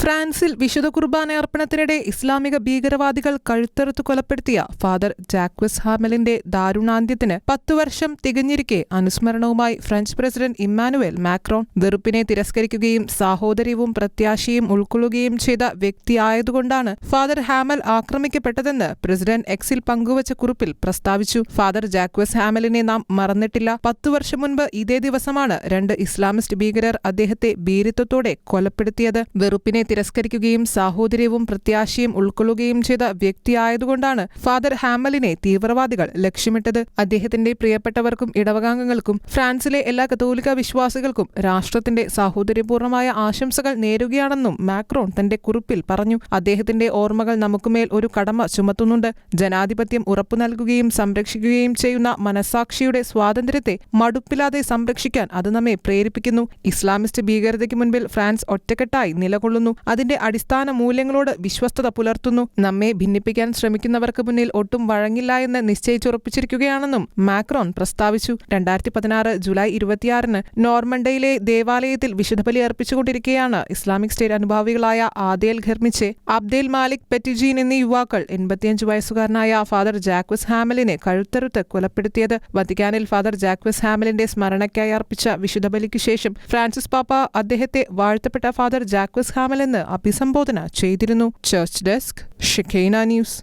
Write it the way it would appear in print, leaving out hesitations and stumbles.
ഫ്രാൻസിൽ വിശുദ്ധ കുർബാന അർപ്പണത്തിനിടെ ഇസ്ലാമിക ഭീകരവാദികൾ കഴുത്തറുത്ത് കൊലപ്പെടുത്തിയ ഫാദർ ജാക്വസ് ഹാമലിന്റെ ദാരുണാന്ത്യത്തിന് 10 വർഷം തികഞ്ഞിരിക്കെ അനുസ്മരണവുമായി ഫ്രഞ്ച് പ്രസിഡന്റ് ഇമ്മാനുവേൽ മാക്രോൺ വെറുപ്പിനെ തിരസ്കരിക്കുകയും സാഹോദര്യവും പ്രത്യാശയും ഉൾക്കൊള്ളുകയും ചെയ്ത വ്യക്തിയായതുകൊണ്ടാണ് ഫാദർ ഹാമൽ ആക്രമിക്കപ്പെട്ടതെന്ന് പ്രസിഡന്റ് എക്സിൽ പങ്കുവച്ച കുറിപ്പിൽ പ്രസ്താവിച്ചു. ഫാദർ ജാക്വസ് ഹാമലിനെ നാം മറന്നിട്ടില്ല. 10 വർഷം മുൻപ് ഇതേ ദിവസമാണ് 2 ഇസ്ലാമിസ്റ്റ് ഭീകരർ അദ്ദേഹത്തെ ഭീരുത്വത്തോടെ കൊലപ്പെടുത്തിയത്. വെറുപ്പിനെ തിരസ്കരിക്കുകയും സാഹോദര്യവും പ്രത്യാശയും ഉൾക്കൊള്ളുകയും ചെയ്ത വ്യക്തിയായതുകൊണ്ടാണ് ഫാദർ ഹാമലിനെ തീവ്രവാദികൾ ലക്ഷ്യമിട്ടത്. അദ്ദേഹത്തിന്റെ പ്രിയപ്പെട്ടവർക്കും ഇടവകാംഗങ്ങൾക്കും ഫ്രാൻസിലെ എല്ലാ കത്തോലിക്ക വിശ്വാസികൾക്കും രാഷ്ട്രത്തിന്റെ സാഹോദര്യപൂർണമായ ആശംസകൾ നേരുകയാണെന്നും മാക്രോൺ തന്റെ കുറിപ്പിൽ പറഞ്ഞു. അദ്ദേഹത്തിന്റെ ഓർമ്മകൾ നമുക്കുമേൽ ഒരു കടമ ചുമത്തുന്നുണ്ട്. ജനാധിപത്യം ഉറപ്പു നൽകുകയും സംരക്ഷിക്കുകയും ചെയ്യുന്ന മനസാക്ഷിയുടെ സ്വാതന്ത്ര്യത്തെ മടുപ്പില്ലാതെ സംരക്ഷിക്കാൻ അത് നമ്മെ പ്രേരിപ്പിക്കുന്നു. ഇസ്ലാമിസ്റ്റ് ഭീകരതയ്ക്ക് മുൻപിൽ ഫ്രാൻസ് ഒറ്റക്കെട്ടായി നിലകൊള്ളുന്നു. അതിന്റെ അടിസ്ഥാന മൂല്യങ്ങളോട് വിശ്വസ്തത പുലർത്തുന്നു. നമ്മെ ഭിന്നിപ്പിക്കാൻ ശ്രമിക്കുന്നവർക്ക് മുന്നിൽ ഒട്ടും വഴങ്ങില്ല എന്ന് നിശ്ചയിച്ചുറപ്പിച്ചിരിക്കുകയാണെന്നും മാക്രോൺ പ്രസ്താവിച്ചു. 2016 ജൂലൈ 26 നോർമണ്ടയിലെ ദേവാലയത്തിൽ വിശുദ്ധബലി അർപ്പിച്ചുകൊണ്ടിരിക്കെയാണ് ഇസ്ലാമിക് സ്റ്റേറ്റ് അനുഭാവികളായ Adel Kermiche, Abdel Malik Petitjean എന്നീ യുവാക്കൾ 85 വയസ്സുകാരനായ ഫാദർ ജാക്വസ് ഹാമലിനെ കഴുത്തറുത്ത് കൊലപ്പെടുത്തിയത്. വത്തിക്കാനിൽ ഫാദർ ജാക്വസ് ഹാമലിന്റെ സ്മരണയ്ക്കായി അർപ്പിച്ച വിശുദ്ധബലിക്ക് ശേഷം ഫ്രാൻസിസ് പാപ്പ അദ്ദേഹത്തെ വാഴ്ത്തപ്പെട്ട ഫാദർ ജാക്വസ് ഹാമൽ എന്ന് അഭിസംബോധന ചെയ്തിരുന്നു. Church desk, ഷെഖൈന news.